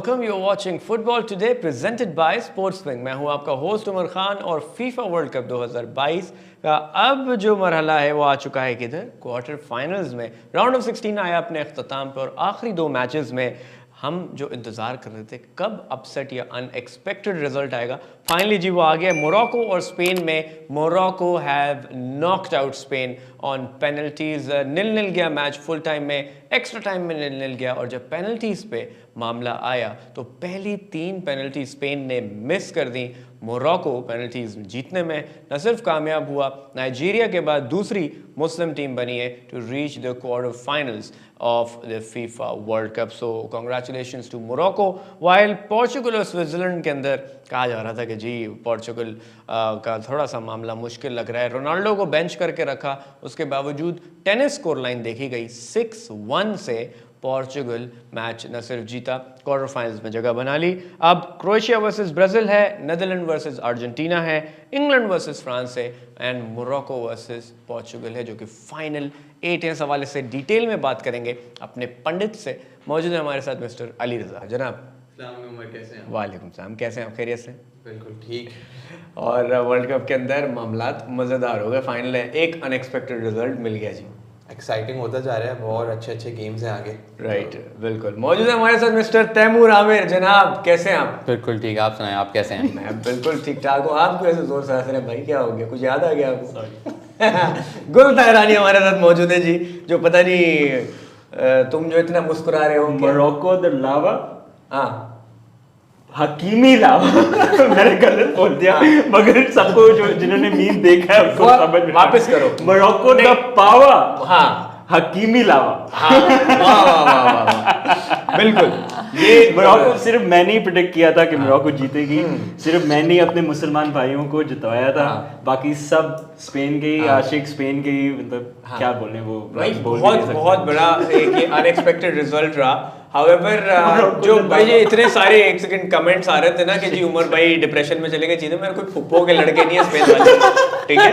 Welcome you watching football today presented by sports wing. मैं हूं आपका होस्ट उमर खान और फीफा वर्ल्ड कप 2022 का अब जो मरहला है वो आ चुका है किधर क्वार्टर फाइनल्स में। राउंड ऑफ 16 आया अपने अख्ताम पर और आखिरी दो मैचेस में हम जो इंतज़ार कर रहे थे कब अपसेट या अनएक्सपेक्टेड रिजल्ट आएगा, फाइनली जी वो आ गया। मोरक्को और स्पेन में Morocco have knocked out Spain on penalties. 0-0 गया मैच, फुल टाइम में, एक्स्ट्रा टाइम में 0-0 गया और जब पेनल्टीज पे मामला आया तो पहली 3 पेनल्टी स्पेन ने मिस कर दी। मोरक्को पेनल्टीज जीतने में न सिर्फ कामयाब हुआ, नाइजीरिया के बाद दूसरी मुस्लिम टीम बनी है to reach the quarter finals of the FIFA world cup. So congratulations to Morocco. While Portugal और स्विट्जरलैंड के अंदर कहा जा रहा था कि जी पोर्चुगल का थोड़ा सा मामला मुश्किल लग रहा है, रोनाल्डो को बेंच करके रखा, उसके बावजूद टेनिस स्कोर लाइन देखी गई 6-1 से पोर्चुगल मैच न सिर्फ जीता, क्वार्टर फाइनल्स में जगह बना ली। अब क्रोएशिया वर्सेस ब्राज़ील है, नीदरलैंड वर्सेस अर्जेंटीना है, इंग्लैंड वर्सेस फ्रांस है एंड मोरक्को वर्सेस पोर्चुगल है जो कि फाइनल 8 है। इस हवाले से डिटेल में बात करेंगे अपने पंडित से। मौजूद है हमारे साथ मिस्टर अली रज़ा। जनाब कैसे हैं? वालेकुम सलाम, कैसे हैं आप? खैरियत से? बिल्कुल ठीक। और वर्ल्ड कप के अंदर मामलात मज़ेदार हो गए, फाइनल है, एक अनएक्सपेक्टेड रिजल्ट मिल गया जी। एक्साइटिंग होता जा रहा है, बहुत अच्छे गेम्स हैं आगे। राइट, बिल्कुल। मौजूद है हमारे साथ मिस्टर तैमूर आमिर। जनाब कैसे हैं आप? बिल्कुल ठीक, आप सुनाएं, आप कैसे हैं? मैं बिल्कुल ठीक ठाक हूँ। आपको ऐसे जोर से हंस रहे हैं भाई, क्या हो गया? कुछ याद आ गया आपको? गुल तहरानी हमारे साथ मौजूद है जी, जो पता नहीं तुम जो इतना मुस्कुरा रहे हो। मोरक्को द लावा, हाँ हकीमी लावा। मैंने गलत बोल दिया, मगर सबको जो जिन्होंने मीम देखा है उसको समझ में। वापस करो। मोरक्को द पावा, हाँ हकीमी लावा। हाँ, वाह वाह वाह वाह, बिल्कुल। ये मोरक्को सिर्फ मैंने ही प्रेडिक्ट किया था कि मोरक्को जीतेगी, सिर्फ मैंने ही अपने मुसलमान भाइयों को जितवाया था। बाकी सब स्पेन के ही आशिक, स्पेन के ही, मतलब क्या बोलने वो भाई बहुत बड़ा एक ये अनएक्सपेक्टेड रिजल्ट रहा। हाउएवर जो भाई ये इतने सारे एक सेकंड कमेंट्स आ रहे थे ना कि जी उमर भाई डिप्रेशन में चले गए, चीजें, मेरे कोई फुप्पो के लड़के नहीं है स्पेन वाले, ठीक है।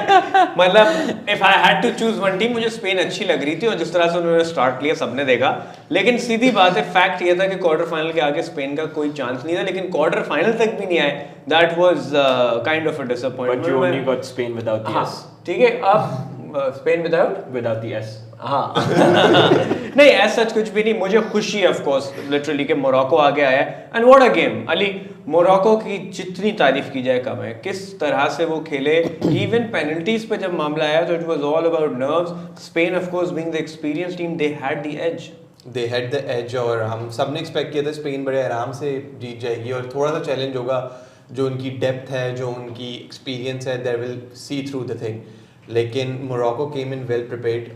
मतलब if I had to choose one team, मुझे स्पेन अच्छी लग रही थी और जिस तरह से उन्होंने स्टार्ट लिया सबने देखा। लेकिन सीधी बात है, फैक्ट ये था कि क्वार्टर फाइनल के आगे स्पेन का कोई चांस नहीं था, लेकिन क्वार्टर फाइनल तक भी नहीं आए। That was kind of a disappointment. But you only got Spain without the S. ठीक है, अब स्पेन without the S. हाँ नहीं ऐसा सच कुछ भी नहीं। मुझे खुशी है ऑफ कोर्स लिटरली कि मोरक्को आगे आया है and what a game. Ali, Morocco की जितनी तारीफ की जाए कम है, किस तरह से वो खेले। इवन पेनल्टीज पे जब मामला आया तो it was all about nerves. Spain of course being the experience team, they had the edge. They had the edge और हम सब ने एक्सपेक्ट किया था स्पेन बड़े आराम से जीत जाएगी और थोड़ा सा चैलेंज होगा। जो उनकी डेप्थ है, जो उनकी एक्सपीरियंस है, they will see through the thing. लेकिन Morocco came in well prepared.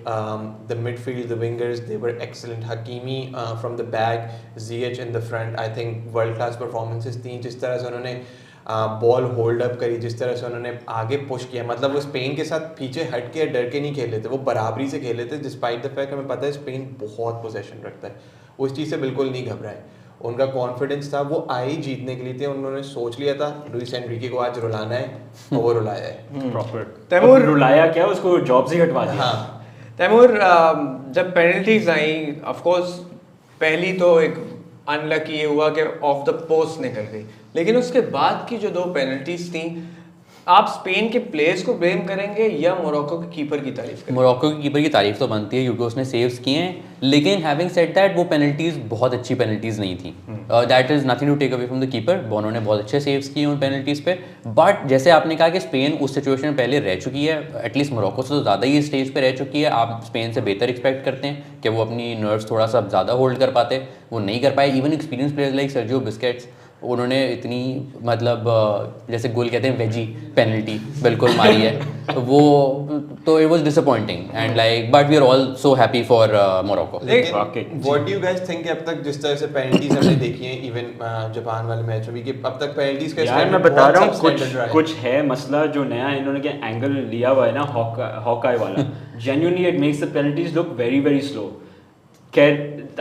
The midfield, the wingers, they were excellent. Hakimi from the back, Ziyech in the front, I think world class performances थी। जिस तरह से उन्होंने ball hold up करी, जिस तरह से उन्होंने आगे पुश किया, मतलब वो स्पेन के साथ पीछे हट के डर के नहीं खेले थे, वो बराबरी से खेले थे। डिस्पाइट द फैक्ट हमें पता है स्पेन बहुत पोजेशन रखता है, उस चीज़ से बिल्कुल नहीं घबराए। उनका कॉन्फिडेंस था, वो आई जीतने के लिए थे। उन्होंने सोच लिया था लुइस एनरिके को आज रुलाना है और वो रुलाया है प्रॉपर। तैमूर रुलाया क्या, उसको जॉब से हटवा दिया। हाँ तैमूर, जब पेनल्टीज आई ऑफ कोर्स पहली तो एक अनलकी ये हुआ कि ऑफ द पोस्ट निकल गई, लेकिन उसके बाद की जो 2 पेनल्टीज थी, आप स्पेन के प्लेयर्स को ब्लेम करेंगे या मोरक्को के कीपर की तारीफ करेंगे? मोरक्को के कीपर की तारीफ तो बनती है क्योंकि उसने सेव्स किए हैं, लेकिन हैविंग सेड दैट वो पेनल्टीज बहुत अच्छी पेनल्टीज नहीं थी। That is nothing to take away from the keeper. Bono ने बहुत अच्छे सेव्स किए उन पेनल्टीज पे। बट जैसे आपने कहा कि स्पेन उस सिचुएशन में पहले रह चुकी है, एटलीस्ट मोरक्को से तो ज़्यादा ही स्टेज पे रह चुकी है। आप स्पेन से बेहतर एक्सपेक्ट करते हैं कि वो अपनी नर्व्स थोड़ा सा ज़्यादा होल्ड कर पाते, वो नहीं कर पाए। Even experience players like Sergio Busquets, उन्होंने इतनी मतलब जैसे गोल कहते हैं वेजी पेनल्टी बिल्कुल मारी है, तो वो तो it was disappointing and like but we are all so happy for Morocco. लेकिन what do you guys think अब तक जिस तरह से पेनल्टीज हमने देखी हैं, इवन जापान वाले मैच में भी, कि अब तक पेनल्टीज का यार मैं बता रहा हूँ कुछ है मसला जो नया इन्होंने क्या एंगल लिया हुआ है ना, हॉकाई वाला। Genuinely it makes the penalties look very very slow.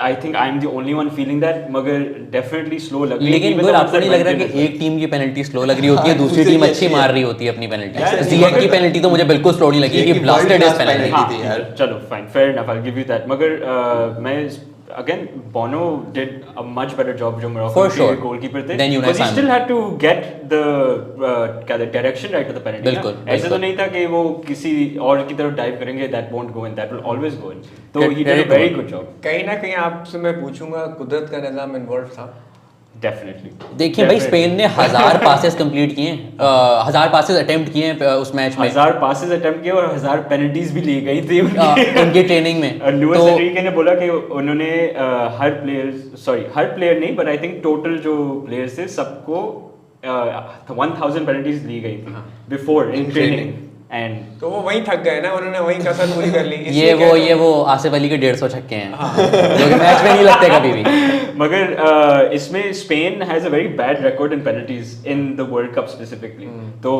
I think I am the only one feeling that, मगर डेफिनेटली स्लो लग रही है। लेकिन बिल्कुल आपको नहीं लग रहा कि एक टीम की पेनल्टी स्लो लग रही होती है, दूसरी टीम अच्छी मार रही होती है अपनी पेनल्टी। ज़ियच की पेनल्टी तो मुझे बिल्कुल स्लो नहीं लगी, ये ब्लास्टेड इज पेनल्टी। चलो fine, fair enough, I will give you that. मगर मैं again, Bono did a much better job जो Morocco For के sure. goalkeeper थे. Then Unai Because he Simon. still had to get the क्या direction right to the penalty. बिल्कुल, ना? ऐसे तो बिल्कुल. नहीं था कि वो किसी और की तरफ dive करेंगे, that won't go in, that will always go in. तो he did a Credit very to good job. कहीं ना कहीं आपसे मैं पूछूंगा कुदरत का निज़ाम इन्वॉल्व था. Definitely. देखिए भाई स्पेन ने 1000 पासेस कंप्लीट किए हैं, 1000 पासेस अटेम्प्ट किए हैं उस मैच में, 1000 passes attempt किए और 1000 penalties भी ली गई थी उनकी ट्रेनिंग में. लुइस तो एनरिके ने बोला कि उन्होंने हर प्लेयर नहीं बट आई थिंक टोटल जो प्लेयर्स थे सबको 1000 पेनल्टीज ली गई थी बिफोर इन ट्रेनिंग एंड तो वो वहीं थक गए ना, उन्होंने वहीं कसर पूरी कर ली. ये वो आसिफ अली के 150 छक्के हैं जो कि मैच में नहीं लगते कभी भी. मगर इसमें Spain has a very bad record in penalties in the world cup specifically, तो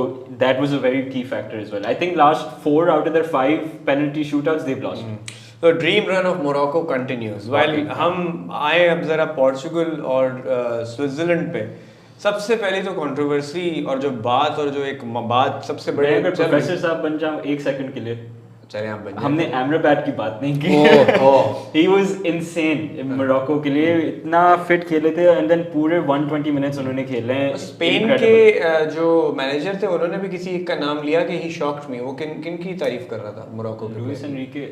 that was a very key factor as well. I think last 4 out of their 5 penalty shootouts they lost. तो dream run of Morocco continues. Well हम आए अब जरा Portugal और Switzerland पे. सबसे पहले तो कंट्रोवर्सी और जो बात और जो एक बात सबसे बड़े मैं प्रोफेसर साहब बन जाऊं एक सेकंड के लिए. चले आप बन हमने एमराबाद की बात नहीं की. He was insane मोरक्को के लिए, इतना फिट खेले थे एंड देन पूरे 120 मिनट्स उन्होंने खेले हैं. स्पेन के जो मैनेजर थे उन्होंने भी किसी एक का नाम लिया कि ही शॉक्ड मी. वो किन की तारीफ कर रहा था मोरक्को के लुइस एनरिके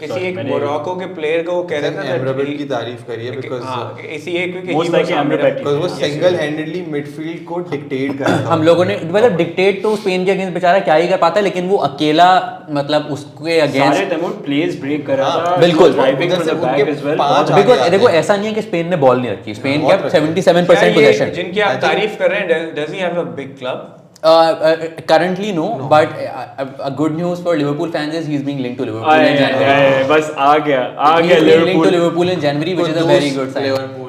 किसी एक मोरक्को के प्लेयर को वो कह रहा था एमराबाद की तारीफ करी है बिकॉज़ इसी एक कि Most likely Amrabat. बिकॉज़ वो सिंगल हैंडedly मिडफील्ड को डिक्टेट कर रहा था. हम लोगों ने मतलब डिक्टेट तो स्पेन के अगेंस्ट बेचारा क्या ही कर पाता है, लेकिन वो अकेला मतलब उसके अगेंस्ट सारे तैमूर प्लेस ब्रेक कर रहा था. बिल्कुल. Driving from the back as well. Because देखो ऐसा नहीं है कि स्पेन ने बॉल नहीं रखी. स्पेन के 77% पोजीशन. जिनकी आप तारीफ कर रहे हैं, does he have a big club? Currently no, but a good news for Liverpool fans is he's being linked to Liverpool in January. बस आ गया He's being linked to Liverpool. Liverpool in January, which is a very good sign. Liverpool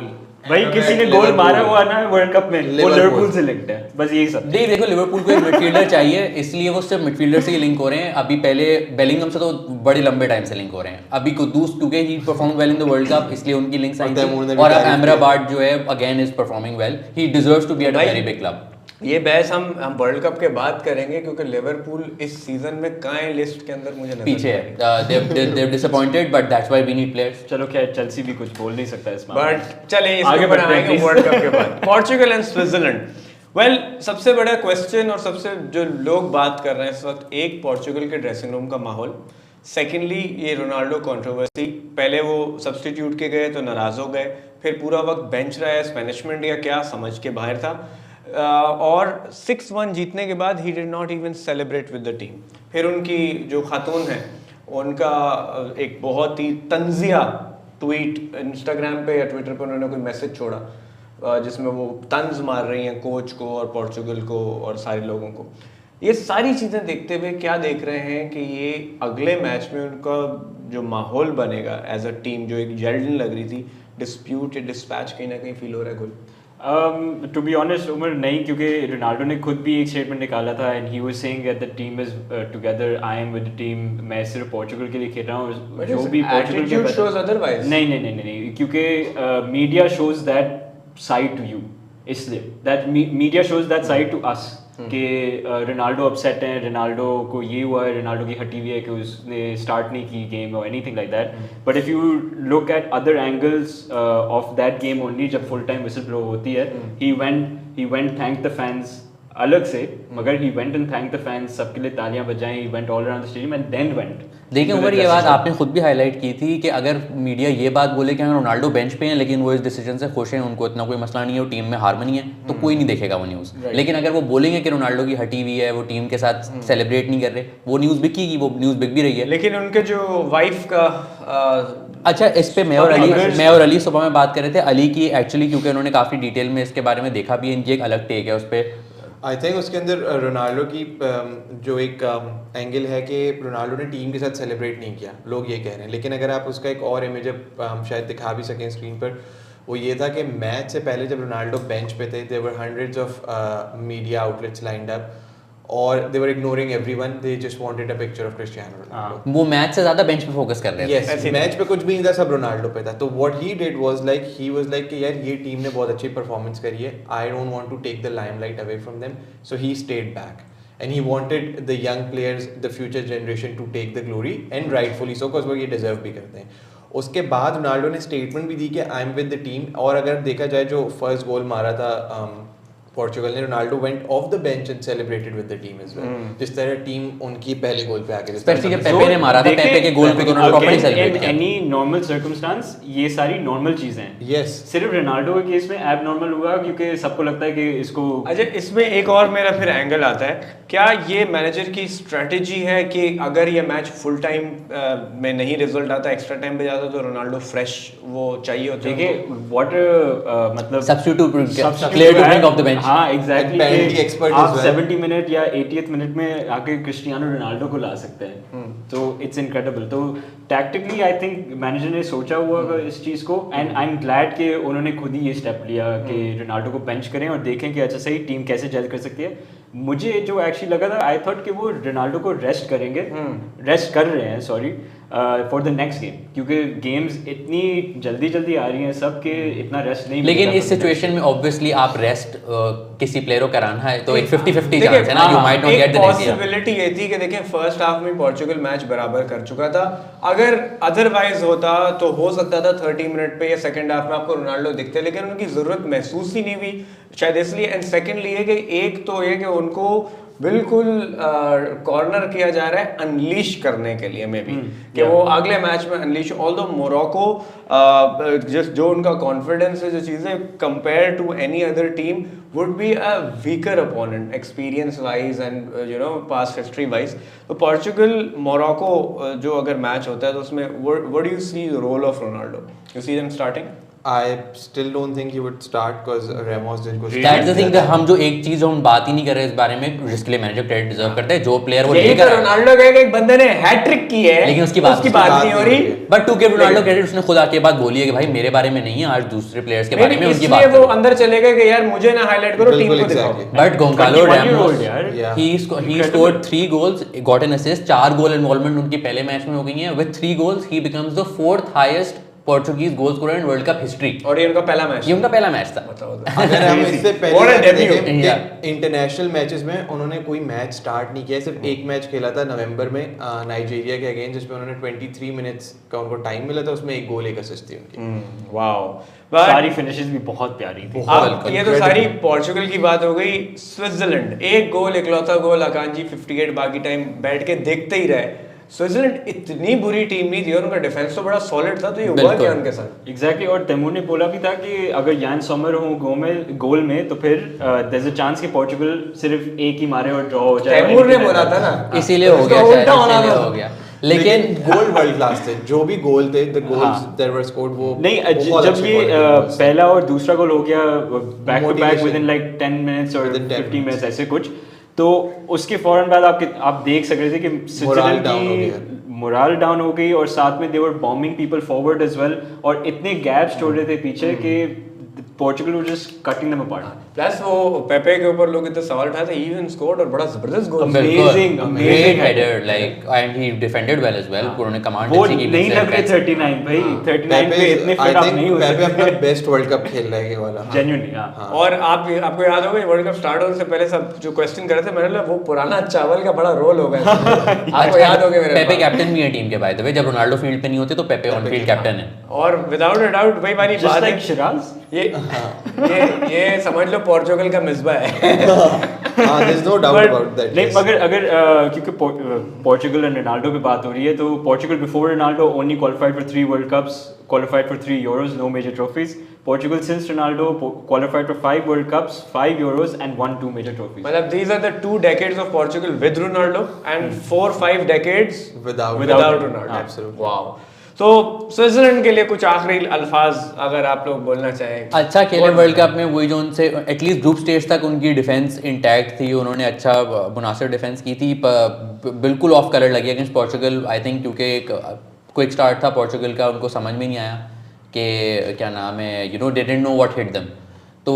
भाई किसी ने गोल मारा हुआ ना world cup में, वो लिवरपूल से लिंक्ड है. बस यही सब. देखो लिवरपूल को एक मिडफील्डर चाहिए, इसलिए वो सिर्फ मिडफील्डर से ही लिंक हो रहे हैं. अभी पहले बेलिंगम से तो बड़े लंबे टाइम से लिंक हो रहे हैं. अभी कुदूस क्योंकि he perform well in the world cup, इसलिए उनकी लिंक्स आई थी. और अब एमराबाद जो है again is performing well. He deserves to be at a very big club. ये बहस हम वर्ल्ड कप के बाद करेंगे क्योंकि लिवरपूल इस सीजन में कहाँ है लिस्ट के अंदर मुझे नजर पीछे है. They're disappointed, but that's why we need players. चलो खैर चेल्सी भी कुछ बोल नहीं सकता इस मामले में. बट चले आगे इसके ऊपर बढ़ते हैं, आएंगे please. वर्ल्ड कप के बाद. Portugal and Switzerland. वेल सबसे बड़ा क्वेश्चन और सबसे जो लोग बात कर रहे हैं इस वक्त, एक पोर्चुगल के ड्रेसिंग रूम का माहौल. सेकेंडली ये रोनाल्डो कंट्रोवर्सी. पहले वो सब्स्टिट्यूट के गए तो नाराज हो गए, फिर पूरा वक्त बेंच रहा है, स्पेनिशमेंट या क्या समझ के बाहर था. और 6-1 जीतने के बाद he did not even celebrate with the team. फिर उनकी जो खातून है उनका एक बहुत ही तंजिया ट्वीट इंस्टाग्राम पे या ट्विटर पे उन्होंने कोई मैसेज छोड़ा जिसमें वो तंज मार रही हैं कोच को और पोर्चुगल को और सारे लोगों को. ये सारी चीज़ें देखते हुए क्या देख रहे हैं कि ये अगले मैच में उनका जो माहौल बनेगा एज अ टीम जो एक जेल्डन लग रही थी, डिस्प्यूट या डिस्पैच कहीं ना कहीं फील हो रहा है गुल? टू बी ऑनेस्ट उमर नहीं, क्योंकि रोनाल्डो ने खुद भी एक स्टेटमेंट निकाला था and he was saying that the team is together. I am with the team. मैं सिर्फ पोर्चुगल के लिए खेल रहा हूँ. जो भी पोर्चुगल के shows otherwise. नहीं क्योंकि media shows that side to you, इसलिए that media shows that side to us कि रोनाल्डो अपसेट है, रोनाल्डो को ये हुआ है, रोनाल्डो की हटी हुई है कि उसने स्टार्ट नहीं की गेम और anything like that. But if you look at other angles of that game only, जब फुल टाइम विसल ब्लो होती है, he went thank the fans अलग से, मगर he went and thank the fans, सबके लिए तालियां बजाएं. He went all around the stadium and then went. देखिए उमर ये बात आपने खुद भी हाईलाइट की थी कि अगर मीडिया ये बात बोले कि रोनाल्डो बेंच पे हैं लेकिन वो इस डिसीजन से खुश हैं, उनको इतना कोई मसला नहीं है, वो टीम में हारमनी है, तो कोई नहीं देखेगा वो न्यूज़. लेकिन अगर वो बोलेंगे कि रोनाल्डो की हटी हुई है, वो टीम के साथ सेलिब्रेट नहीं कर रहे, वो न्यूज़ बिकेगी, वो न्यूज़ बिक भी रही है. लेकिन उनके जो वाइफ का अच्छा इस पे मैं और अली सुबह में बात कर रहे थे. अली की एक्चुअली क्योंकि उन्होंने काफ़ी डिटेल में इसके बारे में देखा भी है, इनकी एक अलग टेक है उस पर. आई थिंक उसके अंदर रोनाल्डो की जो एक एंगल है कि रोनाल्डो ने टीम के साथ सेलिब्रेट नहीं किया, लोग ये कह रहे हैं. लेकिन अगर आप उसका एक और इमेज हम शायद दिखा भी सकें स्क्रीन पर, वो ये था कि मैच से पहले जब रोनाल्डो बेंच पे थे, there were hundreds of media outlets lined up और they were ignoring everyone. They just wanted a picture of Cristiano Ronaldo. वो मैच से ज्यादा बेंच पे फोकस कर रहे थे. यस, मैच पे कुछ भी नहीं था, सब रोनाल्डो पे था. तो what he did was like he was like कि यार ये टीम ने बहुत अच्छी परफॉर्मेंस करी है, I don't want to take the limelight away from them. So he stayed back and he wanted the young players, the future generation to take the glory and rightfully so, because वो ये deserve भी करते हैं. उसके बाद Ronaldo ने statement भी दी कि I am with the team. और अगर देखा जाए जो फर्स्ट गोल मारा था पोर्चुगल ने, Ronaldo went off the bench and celebrated with the team as well, जिस तरह टीम उनकी पहले गोल पे आके स्पेशली जब पेपे ने मारा था, पेपे के गोल पे उन्होंने प्रॉपर्ली सेलिब्रेट किया। एनी नॉर्मल सर्कमस्टेंस ये सारी नॉर्मल चीजें हैं। यस, सिर्फ रोनाल्डो के केस में एब नॉर्मल हुआ क्योंकि सबको लगता है कि इसको। अच्छा, इसमें एक और मेरा फिर एंगल आता है, क्या ये मैनेजर की स्ट्रेटजी है कि अगर ये मैच फुल टाइम में नहीं रिजल्ट आता, एक्स्ट्रा टाइम पे जाता, तो रोनाल्डो फ्रेश वो चाहिए होता है? देखिए व्हाट मतलब substitute player to bring off the bench. हाँ एग्जैक्टली, आप well. 70 मिनट या 80th मिनट में आके क्रिस्टियानो रोनाल्डो को ला सकते हैं, तो इट्स इनक्रेडिबल। तो टैक्टिकली आई थिंक मैनेजर ने सोचा हुआ इस चीज को, एंड आई एम ग्लैड कि उन्होंने खुद ही ये स्टेप लिया कि रोनाल्डो को बेंच करें और देखें कि अच्छा सही टीम कैसे जेल कर सकती है। मुझे जो एक्चुअली लगा था, आई थॉट कि वो रोनाल्डो को रेस्ट करेंगे, रेस्ट कर रहे हैं sorry, for the next game, क्योंकि गेम्स इतनी जल्दी आ रही हैं सब के इतना रेस्ट नहीं। लेकिन इस सिचुएशन में ऑब्वियसली आप रेस्ट किसी प्लेयर को कराना है तो एक 50-50 चांस है ना, you might not get the next year. Possibility ये थी कि देखें फर्स्ट हाफ में पोर्चुगल मैच बराबर कर चुका था, अगर अदरवाइज होता तो हो सकता था 30 मिनट पे या सेकंड हाफ में आपको रोनाल्डो दिखते, लेकिन उनकी जरूरत महसूस ही नहीं हुई शायद इसलिए। एंड सेकेंडली ये कि एक तो ये कि उनको बिल्कुल कॉर्नर किया जा रहा है अनलीश करने के लिए, मे बी कि वो अगले मैच में अनलीश, ऑल्दो मोरक्को जो उनका कॉन्फिडेंस है, जो चीज़ें compare to any other team would be a weaker opponent experience wise and you know past history wise. तो पोर्चुगल मोरक्को जो अगर मैच होता है तो उसमें what do you see the role of Ronaldo? You see them starting? I still don't think he would start because Ramos didn't go. That's the thing, हम जो एक चीज हम बात ही नहीं कर रहे इस बारे में, जिसके लिए मैनेजर क्रेडिट डिजर्व करते हैं, जो प्लेयर वो यही तो रोनाल्डो का एक बंदे ने हैट्रिक की है, लेकिन उसकी बात नहीं हो रही। But to give Ronaldo credit, उसने खुद आके बात बोली है कि भाई मेरे बारे में नहीं है, आज दूसरे प्लेयर्स के बारे में उनकी बात वो अंदर चले गए कि यार मुझे ना हाईलाइट करो, टीम को दिखाओ। But Goncalo Ramos he scored 3 goals, got an assist, 4 goal involvement उनकी पहले मैच में हो गई है। With 3 goals he becomes the 4th highest Portuguese goal scorer in World Cup history। और ये उनका पहला मैच, ये उनका पहला मैच था। अगर हम इससे पहले इंटरनेशनल मैचेस में उन्होंने कोई मैच स्टार्ट नहीं किया, सिर्फ एक मैच खेला था नवंबर में नाइजीरिया के अगेंस्ट, जिसमें उन्होंने 23 मिनट्स का उनको टाइम मिला था, उसमें एक गोल एक असिस्ट थी उनकी। वाओ, सारी फिनिशेस भी बहुत प्यारी थी। अब ये तो सारी पोर्चुगल की बात हो गई। स्विट्जरलैंड एक गोल, इकलौता गोल, अकांजी 58, बाकी टाइम बैठ के देखते ही रहे। स्विट्जरलैंड इतनी बुरी टीम नहीं थी और उनका डिफेंस तो बड़ा सॉलिड था, तो ये हुआ क्या उनके साथ? एग्जैक्टली, और तैमूर ने बोला भी था कि अगर यान समर हो गोल में तो फिर देयर इज अ चांस कि पोर्चुगल सिर्फ एक ही मारे और ड्रॉ हो जाए। तैमूर ने बोला था ना, इसीलिए हो गया, शायद इसीलिए हो गया। लेकिन गोल वर्ल्ड क्लास थे, जो भी गोल थे, the goals that were scored, वो नहीं, जब ये पहला और दूसरा गोल हो गया back to back within like 10 minutes और 15 मिनट्स ऐसे कुछ, तो उसके फौरन बाद आप देख सक रहे थे कि स्विट्जरलैंड की मोरल डाउन हो गई और साथ में they were bombing people forward as well, और इतने गैप्स छोड़ रहे थे पीछे कि Portugal was just cutting them apart. Plus वो पेपे के ऊपर लोग इतने सवाल उठाए थे, ही इवन स्कोर्ड और बड़ा जबरदस्त गोल, amazing header, like and he defended well as well, उन्होंने कमांड अच्छी की। नहीं लग रहे 39 भाई, 39 पे इतने फिट आप नहीं हो सकते। पेपे अपना बेस्ट वर्ल्ड कप खेल रहा है ये वाला, जेन्युइनली। हां, और आपको याद होगा वर्ल्ड कप स्टार्ट होने से पहले सब जो क्वेश्चन कर रहे थे, मैंने बोला वो पुराना चावल का बड़ा रोल होगा। आपको याद होगा मेरे पेपे कैप्टन भी है टीम के, बाय द वे, जब रोनाल्डो फील्ड पे नहीं होते तो पेपे ऑन फील्ड कैप्टन है। और विदाउट अ डाउट वही वाली बात है, शिराज ये समझ लो पोर्चुगल का मिसबा है। There is no doubt about that. नहीं, अगर क्योंकि पोर्चुगल एंड रोनाल्डो पे बात हो रही है, तो Portugal before Ronaldo only qualified for 3 world cups, qualified for 3 Euros, no major trophies. Portugal since Ronaldo qualified for 5 World Cups, 5 Euros and won 2 major trophies. मतलब these are the 2 decades of Portugal with Ronaldo and 4-5 decades without Ronaldo. Absolutely. Wow. तो Switzerland के लिए कुछ आखिरी अल्फाज अगर आप लोग बोलना चाहें? अच्छा खेले वर्ल्ड कप में, वही जो उनसे एटलीस्ट ग्रुप स्टेज तक उनकी डिफेंस इंटैक्ट थी, उन्होंने अच्छा मुनासिब डिफेंस की थी, बिल्कुल ऑफ कलर लगी अगेंस्ट पोर्चुगल। आई थिंक क्योंकि एक क्विक स्टार्ट था पोर्चुगल का, उनको समझ में नहीं आया कि क्या नाम है, you know, they didn't know what hit them. तो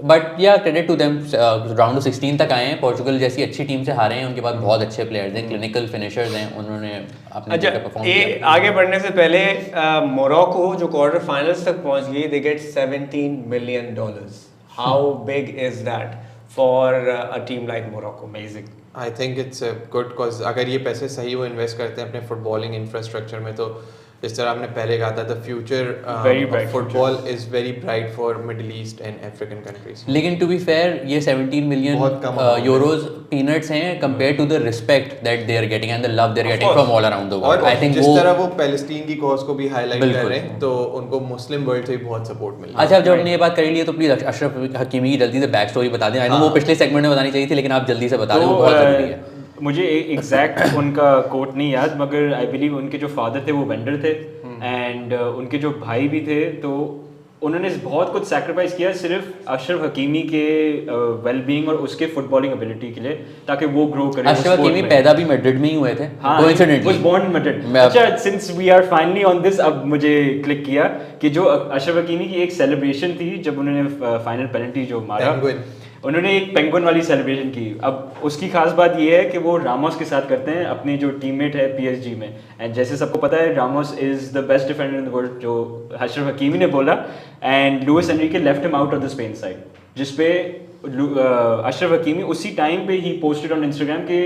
but yeah credit to them, round of 16 तक आए हैं, पोर्चुगल जैसी अच्छी टीम से हारे हैं, उनके पास बहुत अच्छे प्लेयर्स हैं, क्लिनिकल फिनिशर्स हैं, उन्होंने अपने जगह परफॉर्म किया। आगे बढ़ने से पहले मोरक्को जो क्वार्टर फाइनल्स तक पहुंच गई, they get $17 million। How big is that for a team like Morocco? Amazing. I think it's good, because अगर ये पैसे सही वो इन्वेस्ट करते हैं अपने फुटबॉलिंग इंफ्रास्ट्रक्चर में, तो जिस तरह आपने पहले कहा था, the future Very bright football is very bright for middle east and African countries. लेकिन टू बी फेयर ये 17 मिलियन बहुत कम amount है। यूरोज पीनट्स हैं compare to the respect that they are getting and the love they are getting from all around the और world. I think जिस वो तरह वो पैलेस्टीन की कॉज को भी हाईलाइट कर बिल्कुल। रहे हैं, तो उनको मुस्लिम वर्ल्ड से भी बहुत सपोर्ट मिल रहा है। अच्छा, अब जब हमने ये बात कर ली है तो प्लीज अशरफ हकीमी की जल्दी से बैक स्टोरी बता दें। आई नो वो पिछले सेगमेंट में बतानी चाहिए थी, लेकिन आप जल्दी से बता दें, वो बहुत जरूरी है। मुझे एग्जैक्ट उनका कोट नहीं याद, मगर आई बिलीव उनके जो फादर थे वो वेंडर थे एंड उनके जो भाई भी थे, तो उन्होंने बहुत कुछ सैक्रिफाइस किया सिर्फ अशरफ हकीमी के वेलबींग और उसके फुटबॉलिंग एबिलिटी के लिए, ताकि वो ग्रो करे। अशरफ हकीमी पैदा भी मैड्रिड में ही हुए थे, coincidentally was born in Madrid। अच्छा, since we are finally on this, अब मुझे क्लिक किया कि जो अशरफ हकीमी की एक सेलिब्रेशन थी जब उन्होंने फाइनल पेनल्टी जो मारा, उन्होंने एक पेंगुइन वाली सेलिब्रेशन की। अब उसकी खास बात ये है कि वो रामोस के साथ करते हैं, अपने जो टीममेट है पीएसजी में, एंड जैसे सबको पता है Ramos is the best defender in the world, जो अशरफ हकीमी ने बोला, and Luis Enrique left him out of the Spain side, जिसपे अशरफ हकीमी उसी टाइम पे ही पोस्टेड ऑन इंस्टाग्राम के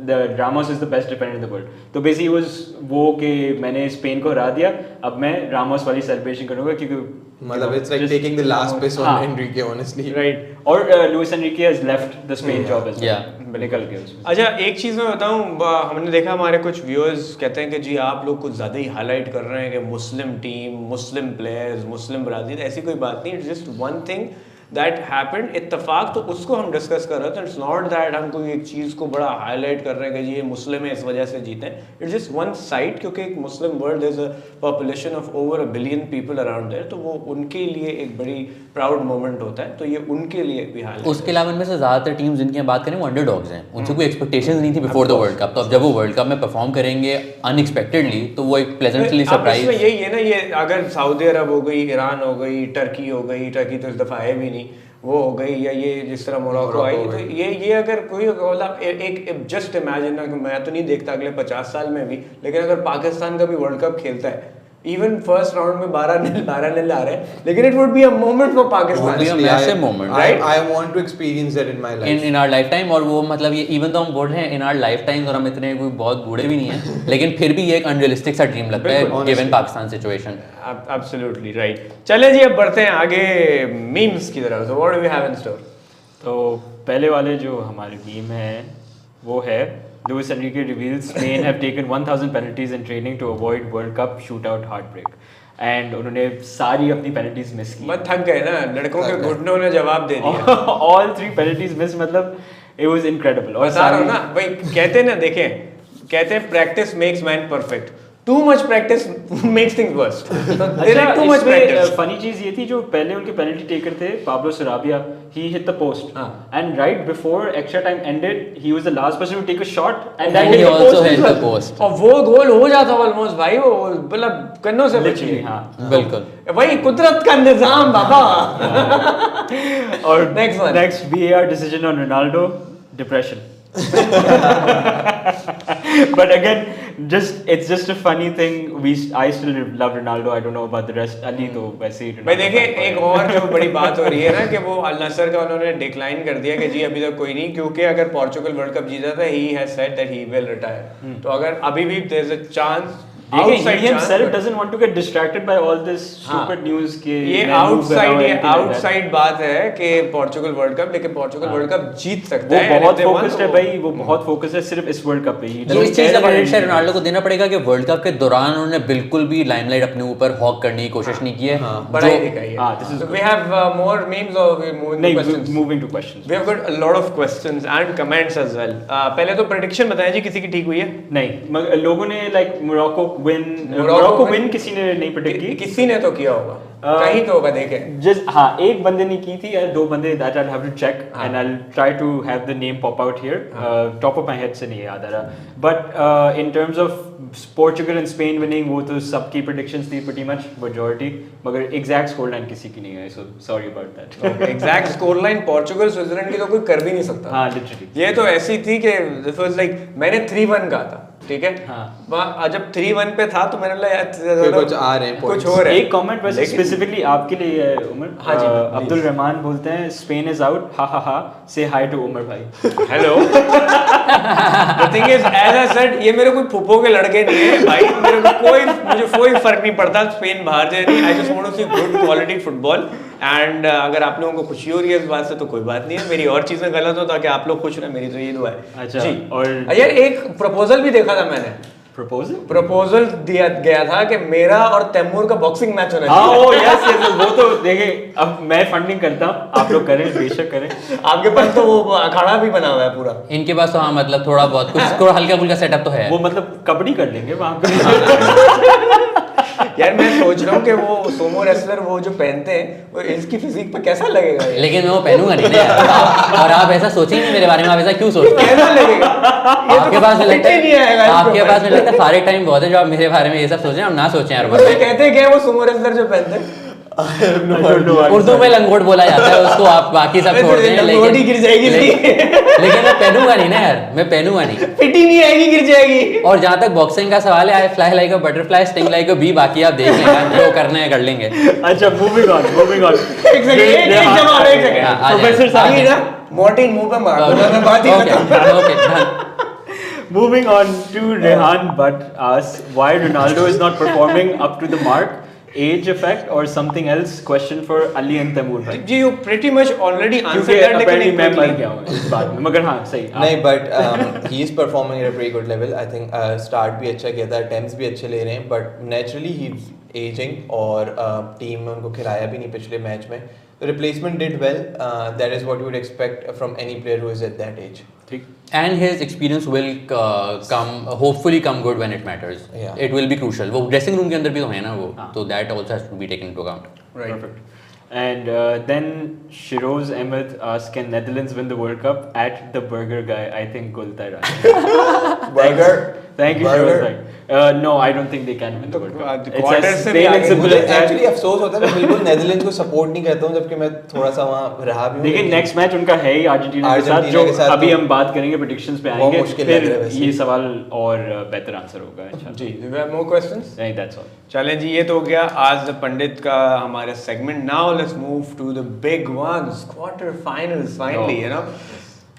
the Ramos is the best defender in the world. तो basically was वो कि मैंने स्पेन को हरा दिया, अब मैं रामोस वाली सेलिब्रेशन करूंगा, क्योंकि मतलब it's like taking the last piss on Enrique, honestly. Right. और Luis Enrique has left the Spain job as well. Yeah. निकल गया उसमें। अच्छा, एक चीज़ मैं बताऊं, हमने देखा हमारे कुछ व्यूअर्स कहते हैं कि जी आप लोग कुछ ज़्यादा ही हाईलाइट कर रहे हैं कि मुस्लिम टीम, मुस्लिम प्लेयर्स, मुस्लिम ब्राज़ील, ऐसी कोई बात नहीं। It's just one thing that happened, इत्तेफाक, तो उसको हम डिस्कस कर रहे थे। इट्स नॉट दैट हम कोई एक चीज़ को बड़ा हाईलाइट कर रहे हैं कि जी ये मुस्लिम है इस वजह से जीते हैं। इट्स जस्ट वन साइड, क्योंकि एक Muslim world is a population of over 1 billion people around there, तो वो उनके लिए एक बड़ी प्राउड मोमेंट होता है, तो ये उनके लिए भी हाईलाइट। उसके अलावा इनमें से ज़्यादातर टीम्स जिनकी हम बात करें वो अंडरडॉग्स हैं, उनसे कोई एक्सपेक्टेशंस नहीं थी बिफोर द वर्ल्ड कप, तो अब जब वो वर्ल्ड कप में परफॉर्म करेंगे अनएक्सपेक्टेडली, तो वो एक प्लेजेंटली सरप्राइज। यही है ना, ये अगर सऊदी अरब हो गई, ईरान हो गई, टर्की हो गई, टर्की तो इस दफ़ा है भी नहीं, वो हो गई, या ये जिस तरह मोरक्को आई, तो ये अगर कोई मतलब एक जस्ट इमेजिन ना, मैं तो नहीं देखता अगले 50 साल में भी, लेकिन अगर पाकिस्तान का भी वर्ल्ड कप खेलता है, इवन फर्स्ट राउंड में 12-0 आ रहे हैं, लेकिन it would be a moment for Pakistan, massive moment, right? I want to experience that in my life, in our lifetime. और वो मतलब ये इवन तो हम बोल रहे हैं इन आवर लाइफ टाइम, और हम इतने कोई बहुत बूढ़े भी नहीं हैं, लेकिन फिर भी ये एक अनरियलिस्टिक सा ड्रीम लगता है given Pakistan situation. Absolutely right. चले जी, अब बढ़ते हैं आगे मीम्स की तरफ। So what do we have in store? तो पहले वाले जो हमारे मीम है वो है Luis Enrique reveals Spain have taken 1000 penalties in training to avoid World Cup shootout heartbreak. And उन्होंने सारी अपनी पेनल्टीज मिस की। मत थक गए ना, लड़कों के घुटनों ने जवाब दे दिया। ऑल 3 पेनल्टीज मिस, मतलब इट वाज इनक्रेडिबल। और बता रहा हूं ना भाई, कहते हैं ना, देखें, कहते हैं practice makes man perfect, too much practice makes things verse. Too much practice. Funny चीज ये थी, जो पहले उनके पेनल्टी टेकर थे Pablo सराबिया, he hit the post, and right before extra time ended he was the last person to take a shot, and that he also hit the post, और वो गोल हो जाता ऑलमोस्ट भाई, वो मतलब कन्नों से बची। हाँ बिल्कुल भाई कुदरत का निजाम बाबा। और next next VAR decision on Ronaldo, depression। But again, it's just a funny thing. I still love Ronaldo. I don't know about the rest. Ali तो वैसे ही। भाई देखिए, एक और जो बड़ी बात हो रही है ना कि वो अल नसर का उन्होंने डिक्लाइन कर दिया कि जी अभी तक कोई नहीं, क्योंकि अगर पोर्चुगल वर्ल्ड कप जीता था, he has said that he will retire। तो अगर अभी भी there is a chance, he himself doesn't want to get distracted by all this stupid news के ये आउटसाइड बात है कि पोर्चुगल वर्ल्ड कप, लेकिन पोर्चुगल वर्ल्ड कप जीत सकता है। वो बहुत फोकस्ड है भाई, वो बहुत फोकस है सिर्फ इस वर्ल्ड कप पे ही। ये चीज का क्रेडिट रोनाल्डो को देना पड़ेगा कि वर्ल्ड कप के दौरान उन्होंने बिल्कुल भी लाइमलाइट अपने ऊपर हॉक करने की कोशिश नहीं की है। बड़ा ही दिखाई है। हां, this is we have more memes और we moving to questions. We have got a lot of questions and comments as well. पहले तो प्रेडिक्शन बताएं जी, किसी की ठीक हुई है? नहीं, लोगों ने लाइक मोरक्को विन किसी ने नहीं प्रेडिक्ट की, किसी ने तो किया होगा, कहीं तो होगा, देखें जस्ट। हाँ, एक बंदे ने की थी या 2 बंदे, that I have to check and I will try to have the name pop out here. Top of my head से नहीं याद आ रहा, but in terms of Portugal and Spain winning, वो तो सबकी प्रेडिक्शंस थी प्रीटी मच मेजॉरिटी, मगर एग्जैक्ट स्कोर लाइन किसी की नहीं है, so sorry about that. Exact score line Portugal Switzerland की तो कोई कर भी नहीं सकता। हाँ, लिटरली ये तो ऐसी थी कि दिस वाज लाइक, मैंने 3-1 कहा था, ठीक है हाँ। जब 3-1 पे था तो मैंने बोला यार कुछ आ रहे हैं कुछ points। हो रहा है। एक कमेंट वैसे स्पेसिफिकली आपके लिए है उमर। हाँ जी, अब्दुल रहमान बोलते हैं स्पेन इज आउट, हा हा हा, से हाय टू उमर भाई। Hello the thing is as I said ये मेरे कोई फुप्पो के लड़के नहीं है भाई, मुझे कोई फर्क नहीं पड़ता स्पेन बाहर जाए नहीं। I just want to see good quality football and अगर आप लोगों को खुशी हो रही है इस बात से तो कोई बात नहीं है, मेरी और चीजें गलत हो ताकि आप लोग खुश रहे, मेरी तो ये दुआ है। अच्छा, जी और यार एक प्रपोजल भी देखा था मैंने, प्रपोजल दिया गया था कि मेरा और तैमूर का बॉक्सिंग मैच होना हाँ चाहिए। ओ यस यस, वो तो देखिए अब मैं फंडिंग करता हूँ, आप लोग करें बेशक करें। आपके पास तो वो अखाड़ा भी बना हुआ है पूरा। इनके पास तो हाँ मतलब थोड़ा बहुत कुछ थोड़ा हल्का फुल्का सेटअप तो है। वो मतलब कबड्डी कर लेंगे वहाँ पे। यार मैं सोच रहा हूँ कि वो सोमो रेसलर वो जो पहनते हैं वो इसकी फिजिक पे कैसा लगेगा ये? लेकिन मैं वो पहनूंगा नहीं ना यार। और आप ऐसा सोचेंगे नहीं मेरे बारे में, आप ऐसा क्यों सोचते हैं? कैसा लगेगा? ये आपके तो पास fit ही नहीं आएगा इसके आपके ऊपर। पास मुझे लगता है फारिग टाइम बहुत है जो आप मेरे बारे में ये सब सोचें, हम ना सोचें यार। वैसे कहते क्या है वो सुमो रेसलर जो पहनते हैं? उर्दू में लंगोट बोला जाता है उसको, आप बाकी सब छोड़ दें। लंगोट ही गिर जाएगी लेकिन मैं पहनूंगा नहीं ना यार, मैं पहनूंगा नहीं। फिट ही नहीं आएगी, गिर जाएगी। और जहाँ तक बॉक्सिंग का सवाल है, I fly like a butterfly, sting like a bee, बाकी आप देख लेना जो करना है कर लेंगे। अच्छा मूविंग ऑन एक सेकंड, एक जवाब, एक सेकंड। हाँ, आ जाए। प्रोफेसर साहब ये ना मॉर्टिन मुंह पे मार दो, मैं बात ही खत्म। Okay Moving on to Rehan Butt asks why Ronaldo is not performing up to the mark, age effect or something else? Question for Ali and Taimur भाई। जी you pretty much already क्योंकि answered that, लेकिन apparently मैं मर quickly। गया हूँ इस बात में, मगर हाँ सही। नहीं but he is performing at a very good level. I think start भी अच्छा किया था, अटेम्प्ट्स भी अच्छे ले रहे हैं, but naturally he is aging और टीम में उनको खिलाया भी नहीं पिछले मैच में, तो replacement did well. That is what you would expect from any player who is at that age. ठीक। And his experience will hopefully come good when it matters. Yeah. It will be crucial. वो dressing room के अंदर भी तो है ना वो, तो that also has to be taken into account. Right. Perfect. And then Shiroz Ahmed asks, can Netherlands win the World Cup? At the burger guy, I think Gultai Raj. Burger? Thank you, Burger? Shiroz bhai. No, I don't think they can win the World Cup. quarters It's as से भी plain and आगे simple मुझे as that. Actually अफसोस होता है, मैं बिल्कुल Netherlands को सपोर्ट नहीं करता हूँ, जबकि मैं थोड़ा सा वहाँ रहा भी हूँ। लेकिन नेक्स्ट मैच उनका है ही अर्जेंटीना के साथ, अर्जेंटीना के जो साथ अभी तो हम बात करेंगे, प्रेडिक्शंस पे बहुत आएंगे, मुश्किल लग फिर रहा है वैसे। ये सवाल और बेहतर आंसर होगा इंशाल्लाह। जी, do you have more questions? नहीं, that's all. चलें जी, ये तो हो गया आज द पंडित का हमारा segment. Now let's move to the big ones, quarter finals. Finally you know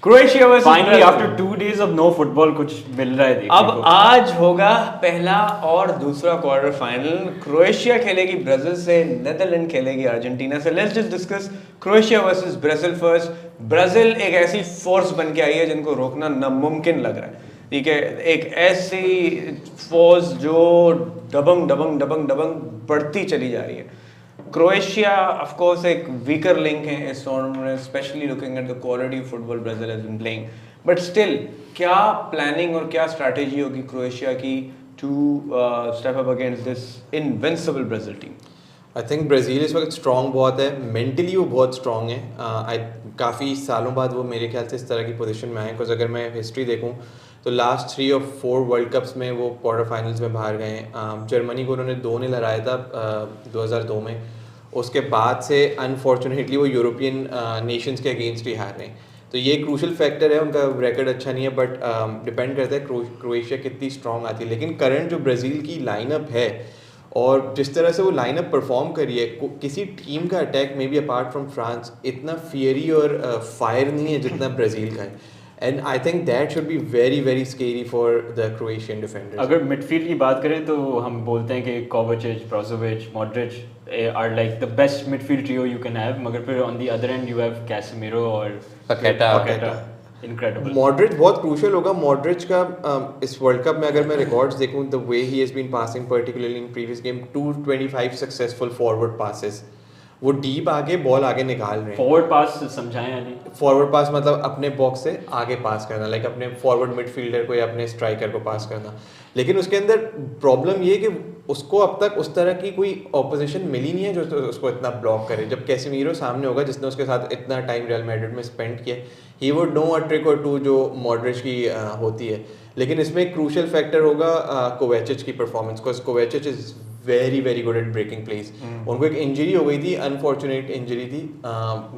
Croatia versus Finally, after 2 days of no football, कुछ मिल रहा है देखने अब को। आज होगा पहला और दूसरा क्वार्टर फाइनल। क्रोएशिया खेलेगी ब्राजील से, नेदरलैंड खेलेगी अर्जेंटीना से। Let's just discuss Croatia versus Brazil first. Brazil एक ऐसी फोर्स बन के आई है जिनको रोकना नामुमकिन लग रहा है, ठीक है। एक ऐसी फोर्स जो दबंग दबंग दबंग दबंग बढ़ती चली जा रही है। क्रोएशिया ऑफ कोर्स एक वीकर लिंक है इस टूर्नामेंट में, especially looking at the quality of football Brazil has been playing, but still क्या प्लानिंग और क्या स्ट्रैटेजी होगी क्रोएशिया की to step up against this invincible Brazil team? I think Brazil इस वक्त स्ट्रॉन्ग बहुत है, मेंटली वो बहुत स्ट्रॉन्ग है। काफ़ी सालों बाद वो मेरे ख्याल से इस तरह की पोजीशन में आए, बिकॉज अगर मैं हिस्ट्री देखूं तो लास्ट 3 और 4 वर्ल्ड कप्स में वो क्वार्टर फाइनल्स में बाहर गए हैं। जर्मनी को उन्होंने 2-0 हराया था 2002 में। उसके बाद से अनफॉर्चुनेटली वो यूरोपियन नेशंस के अगेंस्ट ही हार रहे हैं, तो ये क्रूशल फैक्टर है। उनका रिकॉर्ड अच्छा नहीं है, बट डिपेंड करता है क्रोएशिया कितनी स्ट्रॉन्ग आती है। लेकिन करंट जो ब्राज़ील की लाइनअप है और जिस तरह से वो लाइनअप परफॉर्म करी है, किसी टीम का attack may be apart from France इतना फियरी और फायर नहीं है जितना ब्राज़ील का है। And I think that should be very very scary for the Croatian defenders. अगर मिडफील्ड की बात करें तो हम बोलते हैं कि Kovacic, Brozovic, Modric are like the best midfield trio you can have, मगर फिर on the other end you have Casemiro और पकेटा। इनक्रेडिबल। मॉड्रिच बहुत क्रूशल होगा। मॉड्रिच का इस वर्ल्ड कप में अगर मैं रिकॉर्ड्स देखूं, the way he has been passing particularly in previous game, 225 successful forward passes, वो डीप आगे बॉल आगे निकाल रहे हैं। फॉरवर्ड पास समझाएं यानी फॉरवर्ड पास मतलब अपने बॉक्स से आगे पास करना, लाइक अपने फॉरवर्ड मिडफील्डर को या अपने स्ट्राइकर को पास करना। लेकिन उसके अंदर प्रॉब्लम ये कि उसको अब तक उस तरह की कोई ऑपोजिशन मिली नहीं है जो उसको इतना ब्लॉक करे। जब कैसेमीरो सामने होगा जिसने उसके साथ इतना टाइम रियल मैड्रिड में स्पेंड किया, he would know a trick और टू जो मॉड्रिच की होती है। लेकिन इसमें एक क्रूशल फैक्टर होगा कोवाचिच की performance, because Kovacic is very very good at breaking places. उनको एक इंजरी हो गई थी, अनफॉर्चुनेट इंजरी थी,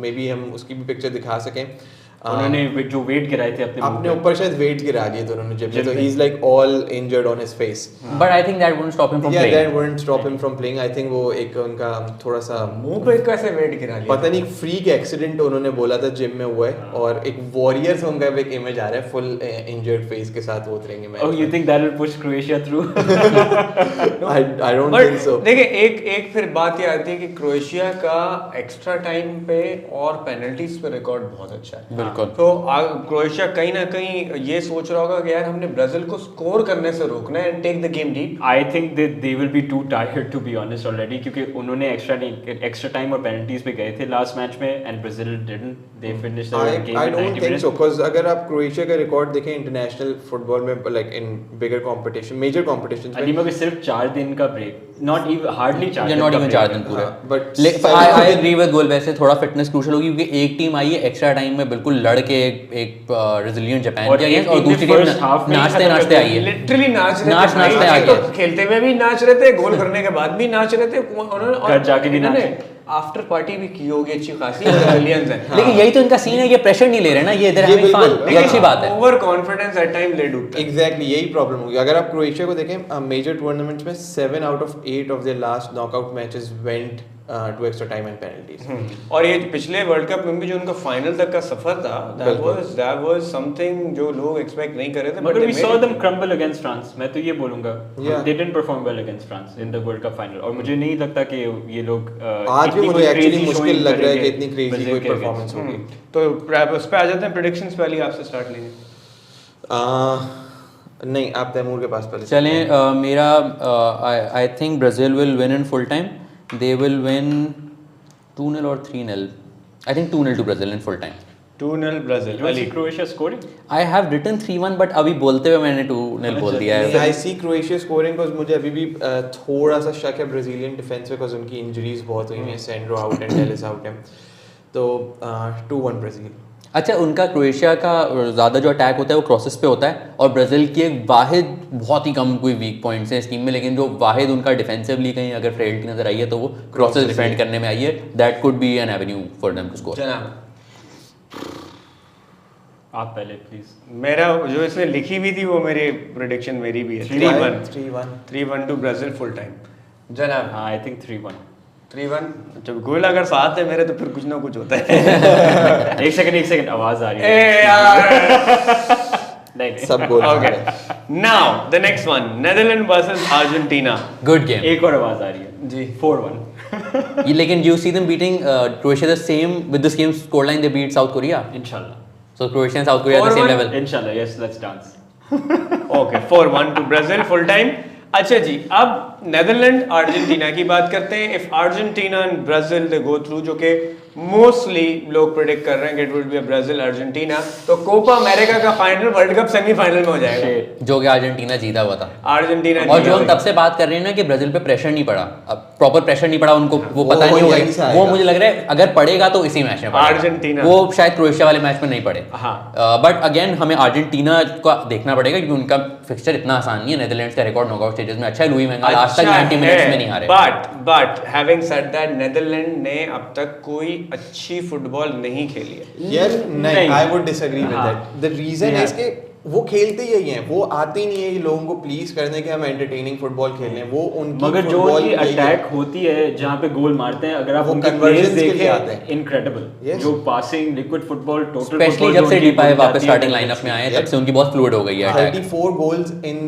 मे बी हम उसकी भी पिक्चर दिखा सकें। उन्होंने जो वेट गिराए थे अपने ऊपर शायद वेट गिरा दिए थे उन्होंने जिम में, तो he is like all injured on his face. But I think that wouldn't stop him from Yeah, playing. that wouldn't stop him from playing. I think वो एक उनका थोड़ा सा मुंह पे कैसे वेट गिरा लिया? पता नहीं फ्रीक एक्सीडेंट उन्होंने बोला था जिम में हुआ है, और एक वॉरियर्स उनका एक इमेज आ रहा है फुल इंजर्ड फेस के साथ वो उतरेंगे match. Oh, you think that will push Croatia through? I don't But think so. देखिए एक फिर बात ये आती है कि क्रोएशिया का एक्स्ट्रा टाइम पे और पेनल्टीज पे रिकॉर्ड बहुत अच्छा है। बिल्कुल। तो क्रोएशिया कहीं ना कहीं ये सोच रहा होगा कि यार हमने ब्राजील को स्कोर करने से रोकना है and take the game deep. I think they will be too tired to be honest already, क्योंकि उन्होंने एक्स्ट्रा टाइम और पेनल्टीज पे गए थे लास्ट मैच में and Brazil didn't, they finished their game I in 90 don't think minutes. so, because अगर आप Croatia का रिकॉर्ड देखें इंटरनेशनल फुटबॉल में, like in bigger competition, major competitions में, अनीमा भी सिर्फ 4 दिन का ब्रेक, नॉट इवन हार्डली 4 दिन, नॉट का इवन break 4 है। दिन पूरे। but आई एग्री विद गोल, वैसे थोड़ा फिटनेस क्रूशियल होगी क्योंकि एक टीम आई है एक्स्ट्रा टाइम में बिल्कुल लड़ के एक रेजिलिएंट जापान और के एक अगेंस्ट, और team ने दूसरी टीम first half में ही नाचते खत्म नाचते कर आई है। लिटरली नाच रहे नाच थे नाचते भाई, आ तो गए। खेलते हुए भी नाच रहे थे, गोल करने के बाद भी नाच रहे थे उन्होंने, और घर जाके भी इन्होंने नाचे। आफ्टर पार्टी भी की होगी अच्छी खासी, ब्रिलियंस है। लेकिन यही तो इनका सीन है, ये प्रेशर नहीं ले रहे ना, ये इधर ये हैविंग बिल्कुल, फन, ये अच्छी बात है। ओवर कॉन्फिडेंस एट टाइम ले डूबता है। एग्जैक्टली यही प्रॉब्लम होगी। अगर आप क्रोएशिया को देखें मेजर टूर्नामेंट्स में 7 out of 8 of their last knockout matches went to extra time and penalties. और ये पिछले वर्ल्ड कप में भी जो उनका फाइनल तक का सफर था, बिल्कुल। that was something जो लोग एक्सपेक्ट नहीं कर रहे थे, But they we made saw it. them crumble against France. मैं तो ये बोलूंगा, Yeah. they didn't perform well against France in the World Cup final. और मुझे नहीं लगता कि ये लोग आज भी इतनी मुझे कोई एक्चुअली crazy मुश्किल showing लग रहा है कि करेंगे इतनी क्रेजी Brazil कोई के परफॉर्मेंस against। होगी। तो उस पे आ जाते हैं, प्रेडिक्शंस पहले ही आपसे स्टार्ट लेंगे। नहीं, आप तैमूर के पास पहले चलें, मेरा I think Brazil will win in full time, they will win 2-0 और 3-0। I think 2-0 to Brazil in full time. 2-0 Brazil. Do you see Croatia scoring? I have written 3-1 but अभी बोलते हुए मैंने 2-0 बोल दिया है। I see Croatia scoring, because मुझे अभी भी थोड़ा सा शक है ब्राजीलियन डिफेंस पे, बिकॉज उनकी इंजरीज बहुत हुई हैं, Sandro out and Dallas out है, तो 2-1 ब्राजील। अच्छा, उनका क्रोएशिया का ज़्यादा जो अटैक होता है वो क्रॉसेस पे होता है, और ब्राज़ील की एक वाहिद बहुत ही कम कोई वीक पॉइंट्स है इस टीम में, लेकिन जो वाहिद उनका डिफेंसिवली कहीं अगर फ्रेलिटी नजर आई है तो वो क्रॉसेस डिफेंड करने में आई है। That could be an avenue for them to score. जनाब, आप पहले प्लीज। मेरा जो इसने लिखी हुई थी वो मेरी प्रेडिक्शन मेरी भी है 3-1 टू ब्राजील फुल टाइम। जनाब, हाँ, आई थिंक 3-1। 3-1। जब गोल अगर साथ है मेरे तो फिर कुछ ना कुछ होता है। एक सेकंड आवाज आ रही ए है। यार। नहीं सब गोल Okay. Now the next one, Netherlands versus Argentina. Good game. एक और आवाज आ रही है जी। 4-1 ये लेकिन you see them beating Croatia the same with the same score line they beat South Korea, इंशाल्लाह। So Croatia and South Korea the same 4-1? Level. इंशाल्लाह, yes, let's dance. Okay, 4-1 to Brazil full time. अच्छा जी, अब Netherland Argentina की बात करते हैं। If Argentina and Brazil they go through, जो कि मोस्टली लोग प्रेडिक्ट कर रहे हैं कि it will be Brazil Argentina, तो कोपा अमेरिका का फाइनल वर्ल्ड कप सेमीफाइनल में हो जाएगा। जो कि अर्जेंटीना जीता हुआ था, अर्जेंटीना और जो हम तब से बात कर रहे हैं ना कि ब्राजील पे प्रेशर नहीं पड़ा, अब प्रॉपर प्रेशर नहीं पड़ा उनको, वो पता नहीं यहीं से होगा, आएगा। वो मुझे लग रहा है अगर पड़ेगा तो इसी मैच में पड़ेगा। अर्जेंटीना। वो शायद क्रोएशिया वाले मैच में नहीं पड़े। हाँ। बट अगेन हमें अर्जेंटीना का देखना पड़ेगा क्योंकि उनका फिक्सचर इतना आसान नहीं है। नेदरलैंड्स का रिकॉर्ड नॉकआउट स्टेजेस में अच्छा है, लुई वैन गाल आज तक 90 मिनट्स में नहीं हारे। But having said that, Netherland ने अब तक कोई अच्छी फुटबॉल नहीं खेली है। यार नहीं, नहीं। आई वुड डिसएग्री विद हाँ। दैट। द रीजन है इसके, वो खेलते ही हैं, वो आते ही नहीं है लोगों को प्लीज करने के हम एंटरटेनिंग फुटबॉल खेल रहे हैं, वो उनकी मगर जो फुटबॉल उनकी यही है। अटैक होती है जहाँ पे गोल मारते हैं, अगर आप वो उनके conversions प्लेस के लिए आते हैं। देखें, इनक्रेडिबल। Yes. जो passing, liquid football, total specially जब से डीपाई वापस स्टार्टिंग लाइनअप में आए तब से उनकी बहुत फ्लूइड हो गई है attack. 34 goals in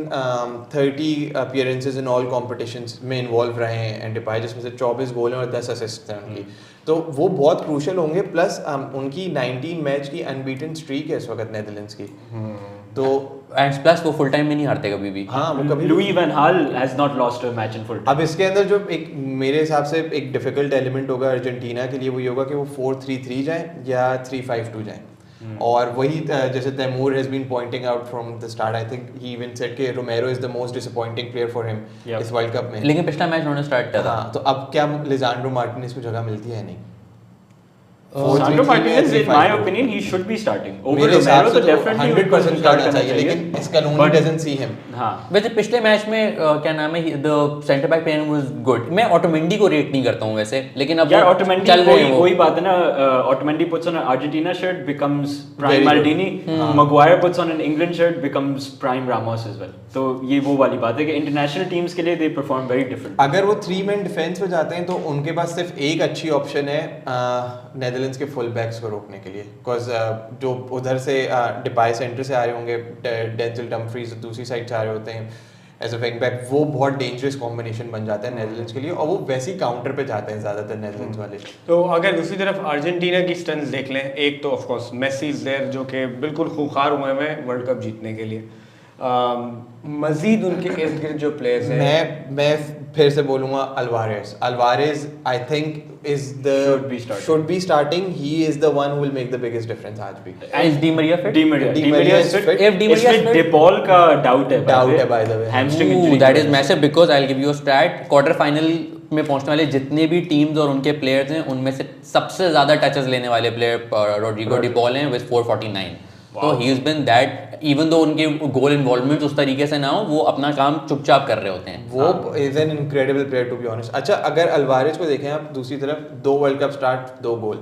30 appearances in all competitions में इन्वॉल्व रहे हैं एंड डिपाई, जिसमें से 24 गोल हैं और 10 असिस्ट हैं उनकी, तो वो बहुत क्रूशियल होंगे। प्लस उनकी 19 मैच की अनबीटन स्ट्रीक है इस वक्त नेदरलैंड्स की, तो एंड प्लस वो फुल टाइम में नहीं हारते कभी भी। हाँ वो कभी Louis van Gaal has not lost a match in full time. अब इसके अंदर जो एक मेरे हिसाब से एक डिफिकल्ट एलिमेंट होगा अर्जेंटीना के लिए, वो ये होगा कि वो 4-3-3 जाएं या 3-5-2 जाएं। और वही जैसे Taimur has been pointing out from the start, I think he even said कि Romero is the most disappointing player for him इस वर्ल्ड कप में। लेकिन पिछला मैच उन्होंने स्टार्ट किया था। हाँ, तो अब क्या लिजांड्रो मार्टिनेज को जगह मिलती है? नहीं। Sandro Martinez, in my opinion, he should be starting. Over मेरे हिसाब Romero से तो तो definitely 100% start करना चाहिए, लेकिन Scaloni But- doesn't see him. हाँ वैसे पिछले मैच में क्या नाम है the centre back pair was good. मैं ऑटोमेंडी को रेट नहीं करता हूँ वैसे, लेकिन अब यार वो Otamendi चल रहे हैं वो। वही बात है ना, Otamendi puts on an Argentina shirt becomes prime Very good. Maldini, Maguire puts on an England shirt becomes prime Ramos as well. तो ये वो वाली बात है कि इंटरनेशनल टीम्स के लिए they perform very different. अगर वो 3 मैन डिफेंस पे जाते हैं तो उनके पास सिर्फ एक अच्छी ऑप्शन है नेदरलैंड्स के फुल बैक्स को रोकने के लिए, बिकॉज जो उधर से डिपाई सेंटर से आ रहे होंगे, डेंजल डम्फ्रीज दूसरी साइड से आ रहे होते हैं एज अ विंग बैक, वो बहुत डेंजरस कॉम्बिनेशन बन जाता है नेदरलैंड्स के लिए, और वो वैसे ही काउंटर पे जाते हैं ज़्यादातर नेदरलैंड्स वाले। तो अगर दूसरी तरफ अर्जेंटीना की स्ट्रेंथ देख लें, एक तो of course Messi is there जो कि बिल्कुल खूंखार हुए हैं वर्ल्ड कप जीतने के लिए। मजीद उनके इर्द गिर्द जो प्लेयर्स हैं, मैं फिर से बोलूंगा Alvarez I think is the should be starting, he is the one who will make the biggest difference आज भी। Is Di Maria fit? Di Maria is fit. If Di Maria is इसमें fit- De Paul का doubt है by the way. Hamstring Ooh, injury that की is वजह से। massive because I'll give you a stat. Quarter final में पहुंचने वाले जितने भी टीम्स और उनके प्लेयर्स हैं, उनमें से सबसे ज्यादा टचेस लेने वाले प्लेयर रोड्रिगो डी पॉल हैं विद 449। तो he has been that, even though उनके गोल इन्वॉल्वमेंट उस तरीके से ना हो, वो अपना काम चुपचाप कर रहे होते हैं। वो is an incredible player to be honest. अच्छा, अगर अल्वारेज को देखें आप दूसरी तरफ, 2 वर्ल्ड कप स्टार्ट 2 गोल,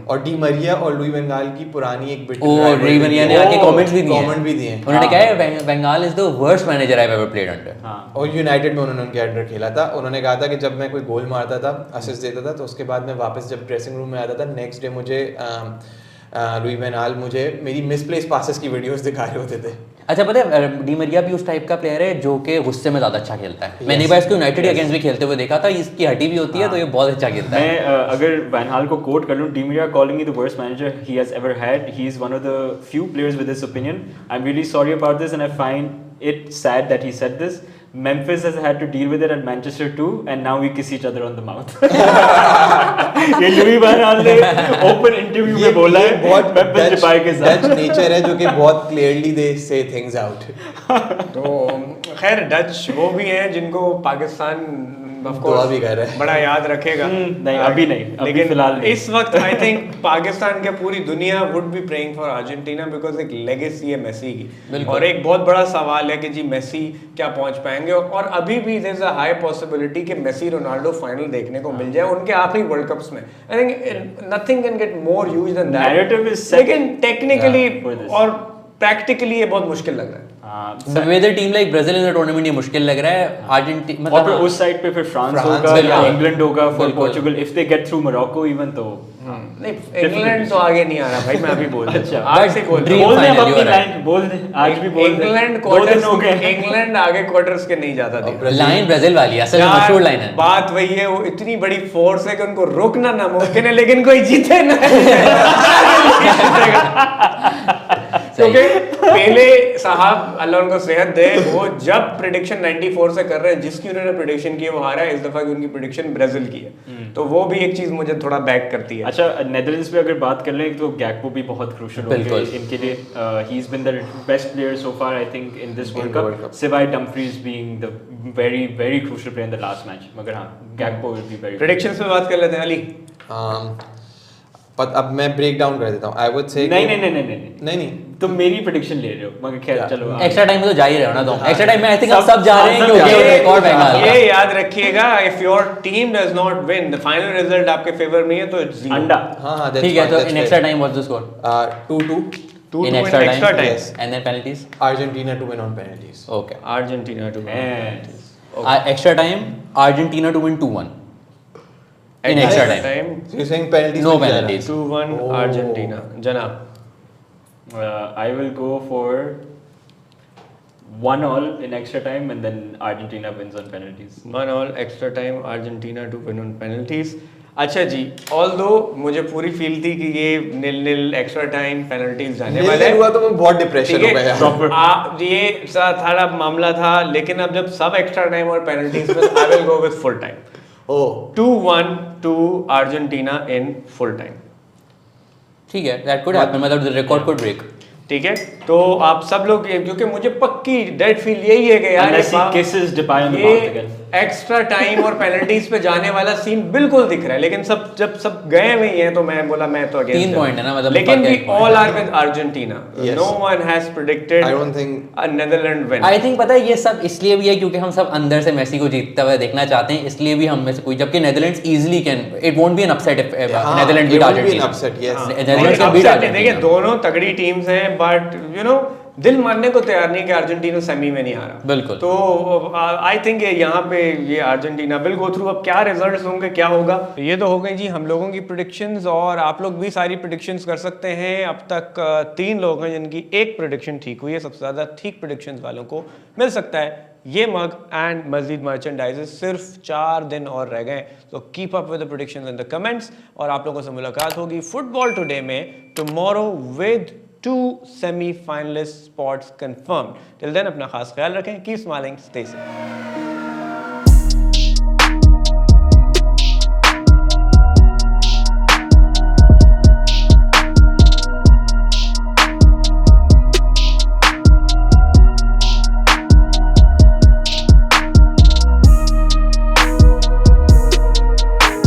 और डी मरिया और लुई वेन गाल की पुरानी एक बिट लुई वेन गाल ने आके कमेंट्स भी दिए हैं। उन्होंने कहा है Van Gaal is the worst manager I have ever played under. हाँ और यूनाइटेड में उन्होंने उनके अंडर खेला था। उन्होंने कहा था कि जब मैं कोई गोल मारता था, असिस्ट देता था, तो उसके बाद मैं वापस जब ड्रेसिंग रूम में आता था, नेक्स्ट डे मुझे लुई वेन गाल मुझे मेरी मिसप्लेस पासेस की वीडियोस दिखा रहे होते थे। अच्छा, पता है डी मरिया भी उस टाइप का प्लेयर है जो कि गुस्से में ज्यादा अच्छा खेलता है। मैंने बार इसको यूनाइटेड के अगेंस्ट भी खेलते हुए देखा था, इसकी हड्डी भी होती है, तो ये बहुत अच्छा खेलता है। मैं अगर वैन हाल को कोट कर लूं, Di Maria calling me the worst manager he has ever had. He is one of the few players with this opinion. I'm really sorry about this and I find it sad that he said this. Memphis has had to deal with it, and Manchester too, and now we kiss each other on the mouth. ये Louis van हाल ने open interview में बोला है बहुत Memphis Depay के साथ। Dutch nature है जो कि बहुत क्लियरली दे से थिंग्स आउट। तो खैर डच वो भी हैं जिनको पाकिस्तान of दुआ course भी कर रहे हैं। बड़ा याद रखेगा। नहीं, अभी नहीं, अभी लेकिन फिलहाल नहीं। इस वक्त आई थिंक पाकिस्तान के पूरी दुनिया would be praying for Argentina, because एक लेगेसी है मेसी की, और एक बहुत बड़ा सवाल है कि जी मेसी क्या पहुंच पाएंगे, और अभी भी there is a high possibility कि मेसी रोनाल्डो फाइनल देखने को मिल जाए उनके आखिरी वर्ल्ड कप्स में। I think nothing can get more huge than that. Narrative is set लेकिन टेक्निकली for this. और प्रैक्टिकली ये बहुत मुश्किल लग रहा है। With a team like Brazil in the tournament ये मुश्किल लग रहा है। अर्जेंटीना और फिर मतलब उस साइड पे फिर फ्रांस फ्रांस होगा या बिल्कुल। इंग्लैंड होगा फॉर बिल्कुल। Portugal if they get through Morocco even तो नहीं, इंग्लैंड तो आगे नहीं आ रहा भाई, मैं अभी बोल देता अच्छा, हूं। आज से बोल dream बोल दे final अपनी हो रहा है। लाइन बोल दे, आज भी बोल दे। इंग्लैंड 2 दिन हो गए। क्वार्टर्स, इंग्लैंड आगे क्वार्टर्स के नहीं जाता था। लाइन ब्राजील वाली असल में यार, मशहूर लाइन है। बात वही है, वो इतनी बड़ी फोर्स है कि उनको रोकना नामुमकिन है, लेकिन कोई जीते ना। क्योंकि पेले साहब अल्लाह उनको सेहत दे, वो जब प्रेडिक्शन 94 से कर रहे हैं, जिसकी उन्होंने प्रेडिक्शन की है वो हारा है। इस दफा की उनकी प्रेडिक्शन ब्राजील की है, तो वो भी एक चीज मुझे थोड़ा बैक करती है। अच्छा, नेदरलैंड्स पे अगर बात कर लें तो गैक्पो भी बहुत क्रूशियल होंगे बिल्कुल। इनके लिए। He is been the best player so far I think in this world World cup, Cup. सिवाय Dumfries being the very very crucial player in the last match. मगर हां, Gakpo will be very. Predictions पे बात कर लेते हैं अली। पर अब मैं ब्रेक डाउन कर देता हूँ। आई वुड से नहीं नहीं तुम मेरी प्रेडिक्शन ले रहे हो, मगर खैर Yeah. चलो। एक्स्ट्रा टाइम में तो जा ही रहे हो ना तुम। एक्स्ट्रा टाइम में आई थिंक हम सब- सब जा रहे हैं सब क्योंकि जा रहे हैं। एक और बंगाल ये याद रखिएगा, if your team does not win, the final result आपके फेवर में है तो इट्स जीरो। अंडा हाँ, ठीक है। तो in extra time what's the score? 2-2 2 in to extra win time, extra time. yes. and then penalties. Argentina to win on penalties. Okay. Argentina to win. Yes. Extra time, Argentina to win 2-1 in extra time. So you're saying penalties? No में जा रहा है? penalties. 2-1 Oh. Argentina. जनाब I will go for 1-1 in extra time and then Argentina wins on penalties. 1-1 extra time, Argentina to win on penalties. अच्छा जी, although मुझे पूरी feel थी कि ये 0-0 एक्स्ट्रा टाइम पेनल्टीज जाने वाले नहीं हुआ तो मैं बहुत डिप्रेशन हो गया। Proper. ये सारा मामला था, लेकिन अब जब सब एक्स्ट्रा टाइम और पेनल्टीज में, I will go with full time. Oh. 2-1 to Argentina in full time. ठीक है, that could happen, मतलब the record could break. ठीक है, तो आप सब लोग क्योंकि मुझे पक्की डेड फील यही है कि यार Unless he kisses Depay on the mouth again. Extra time और पेनल्टीज पे जाने वाला सीन बिल्कुल दिख रहा है, लेकिन जब सब गए हुए हैं तो मैं बोला मैं तो अगेंस्ट 3 पॉइंट है ना, मतलब लेकिन we all are with Argentina, Yes. No one has predicted I don't think a Netherland win. I think पता है ये सब इसलिए भी है क्योंकि हम सब अंदर से मेसी को जीतता हुआ देखना चाहते हैं, इसलिए भी हम में से कोई, जबकि Netherlands easily can, it won't be an upset if Netherlands beat Argentina. Upset yes Netherlands can beat देखिए अर्जेंटीना। दोनों तगड़ी टीम्स हैं, बट यू नो दिल मानने को तैयार नहीं कि अर्जेंटीना सेमी में नहीं आ रहा। बिल्कुल। तो आई थिंक यहाँ पे ये अर्जेंटीना विल गो थ्रू। अब क्या रिजल्ट्स होंगे, क्या होगा, तो ये तो हो गई जी हम लोगों की प्रेडिक्शंस, और आप लोग भी सारी प्रेडिक्शंस कर सकते हैं। अब तक 3 लोग हैं जिनकी एक प्रेडिक्शन ठीक हुई है। सबसे ज़्यादा ठीक प्रेडिक्शंस वालों को मिल सकता है ये मग एंड मजीद मर्चेंडाइजेस। सिर्फ 4 दिन और रह गए, तो keep up with the predictions in the comments, और आप लोगों से मुलाकात होगी फुटबॉल टुडे में tomorrow with 2 semi-finalist spots confirmed. Till then, अपना खास ख्याल रखें. Keep smiling, stay safe.